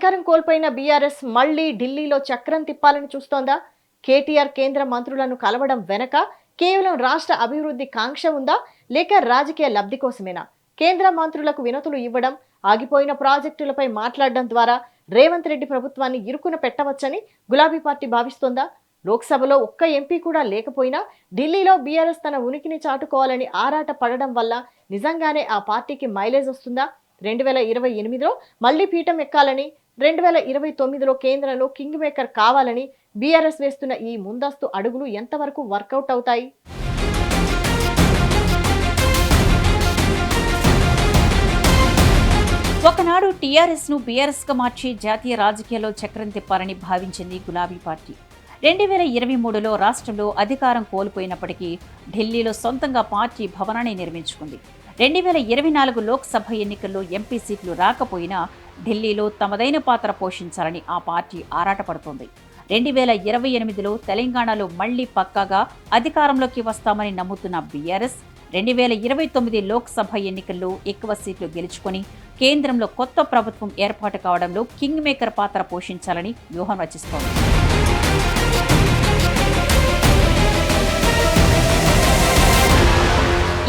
అధికారం కోల్పోయిన బీఆర్ఎస్ మళ్లీ ఢిల్లీలో చక్రం తిప్పాలని చూస్తోందా? కేటీఆర్ కేంద్ర మంత్రులను కలవడం వెనక కేవలం రాష్ట్ర అభివృద్ధి కాంక్ష ఉందా, లేక రాజకీయ లబ్ధి కోసమేనా? కేంద్ర మంత్రులకు వినతులు ఇవ్వడం, ఆగిపోయిన ప్రాజెక్టులపై మాట్లాడడం ద్వారా రేవంత్ రెడ్డి ప్రభుత్వాన్ని ఇరుకున పెట్టవచ్చని గులాబీ పార్టీ భావిస్తోందా? లోక్సభలో ఒక్క ఎంపీ కూడా లేకపోయినా ఢిల్లీలో బీఆర్ఎస్ తన ఉనికిని చాటుకోవాలని ఆరాట పడడం వల్ల నిజంగానే ఆ పార్టీకి మైలేజ్ వస్తుందా? 2028లో మళ్లీ పీఠం ఎక్కాలని, 2029లో కేంద్రంలో కింగ్ మేకర్ కావాలని బీఆర్ఎస్ వేస్తున్న ఈ ముందస్తు అడుగులు ఎంతవరకు వర్కౌట్ అవుతాయి? ఒకనాడు టీఆర్ఎస్ ను బీఆర్ఎస్ గా మార్చి జాతీయ రాజకీయాల్లో చక్రం తిప్పాలని భావించింది గులాబీ పార్టీ. 2023లో రాష్ట్రంలో అధికారం కోల్పోయినప్పటికీ ఢిల్లీలో సొంతంగా పార్టీ భవనాన్ని నిర్మించుకుంది. 2024 లోక్సభ ఎన్నికల్లో ఎంపీ సీట్లు రాకపోయినా ఢిల్లీలో తమదైన పాత్ర పోషించాలని ఆ పార్టీ ఆరాటపడుతోంది. 2028లో తెలంగాణలో మళ్లీ పక్కాగా అధికారంలోకి వస్తామని నమ్ముతున్న బీఆర్ఎస్ 2029 లోక్సభ ఎన్నికల్లో ఎక్కువ సీట్లు గెలుచుకొని కేంద్రంలో కొత్త ప్రభుత్వం ఏర్పాటు కావడంలో కింగ్ మేకర్ పాత్ర పోషించాలని వ్యూహం రచిస్తోంది.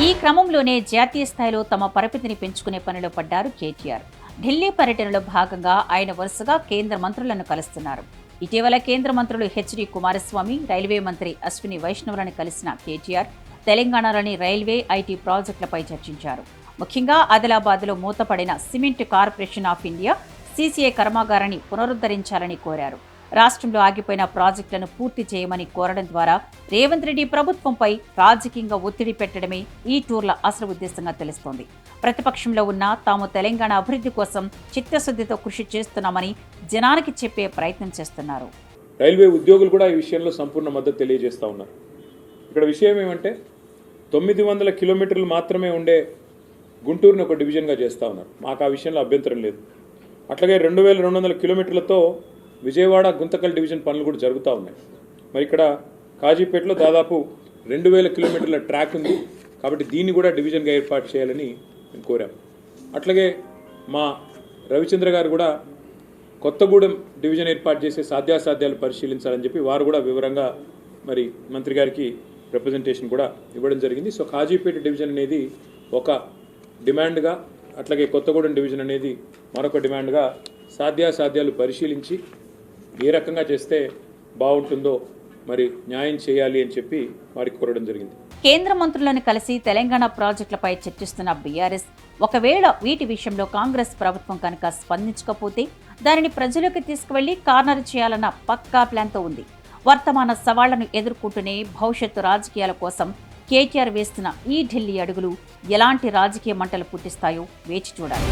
ఈ క్రమంలోనే జాతీయ స్థాయిలో తమ పరిమితిని పెంచుకునే పనిలో పడ్డారు కేటీఆర్. ఢిల్లీ పర్యటనలో భాగంగా ఆయన వరుసగా కేంద్ర మంత్రులను కలుస్తున్నారు. ఇటీవల కేంద్ర మంత్రులు హెచ్డి కుమారస్వామి, రైల్వే మంత్రి అశ్విని వైష్ణవులను కలిసిన కేటీఆర్ తెలంగాణలోని రైల్వే, ఐటీ ప్రాజెక్టులపై చర్చించారు. ముఖ్యంగా ఆదిలాబాద్లో మూతపడిన cement corporation of India CCI కర్మాగారాన్ని పునరుద్ధరించాలని కోరారు. రాష్ట్రంలో ఆగిపోయిన ప్రాజెక్టులను పూర్తి చేయమని కోరడం ద్వారా రేవంత్ రెడ్డి ప్రభుత్వంపై రాజకీయంగా ఒత్తిడి పెట్టడమే ఈ టూర్ల అసలు ఉద్దేశంగా తెలుస్తోంది. ప్రతిపక్షంలో ఉన్న తాము తెలంగాణ అభివృద్ధి కోసం చిత్తశుద్ధితో కృషి చేస్తున్నామని జనానికి చెప్పే ప్రయత్నం చేస్తున్నారు. రైల్వే ఉద్యోగులు కూడా ఈ విషయంలో సంపూర్ణ మద్దతు తెలియజేస్తా ఉన్నారు. ఇక్కడ విషయం ఏమంటే 900 కిలోమీటర్లు మాత్రమే ఉండే గుంటూరుని ఒక డివిజన్గా చేస్తూ ఉన్నారు. మాకు ఆ విషయంలో అభ్యంతరం లేదు. అట్లాగే 2200 కిలోమీటర్లతో విజయవాడ, గుంతకల్ డివిజన్ పనులు కూడా జరుగుతూ ఉన్నాయి. మరి ఇక్కడ కాజీపేటలో దాదాపు 2000 కిలోమీటర్ల ట్రాక్ ఉంది. కాబట్టి దీన్ని కూడా డివిజన్గా ఏర్పాటు చేయాలని మేము కోరాం. అట్లాగే మా రవిచంద్ర గారు కూడా కొత్తగూడెం డివిజన్ ఏర్పాటు చేసే సాధ్యాసాధ్యాలు పరిశీలించాలని చెప్పి వారు కూడా వివరంగా మరి మంత్రి గారికి రిప్రజెంటేషన్ కూడా ఇవ్వడం జరిగింది. సో కాజీపేట డివిజన్ అనేది ఒక డిమాండ్గా, అట్లాగే కొత్తగూడెం డివిజన్ అనేది మరొక డిమాండ్గా సాధ్యాసాధ్యాలు పరిశీలించి ఏ రకంగా చేస్తే బాగుంటుందో మరి న్యాయం చేయాలి అని చెప్పి వారికి కోరడం జరిగింది. కేంద్ర మంత్రులను కలిసి తెలంగాణ ప్రాజెక్టులపై చర్చిస్తున్న బీఆర్ఎస్ ఒకవేళ వీటి విషయంలో కాంగ్రెస్ ప్రభుత్వం కనుక స్పందించకపోతే దానిని ప్రజలకు తీసుకువెళ్లి కార్నర్ చేయాలన్న పక్కా ప్లాన్తో ఉంది. వర్తమాన సవాళ్లను ఎదుర్కొంటూనే భవిష్యత్తు రాజకీయాల కోసం కేటీఆర్ వేస్తున్న ఈ ఢిల్లీ అడుగులు ఎలాంటి రాజకీయ మంటలు పుట్టిస్తాయో వేచి చూడాలి.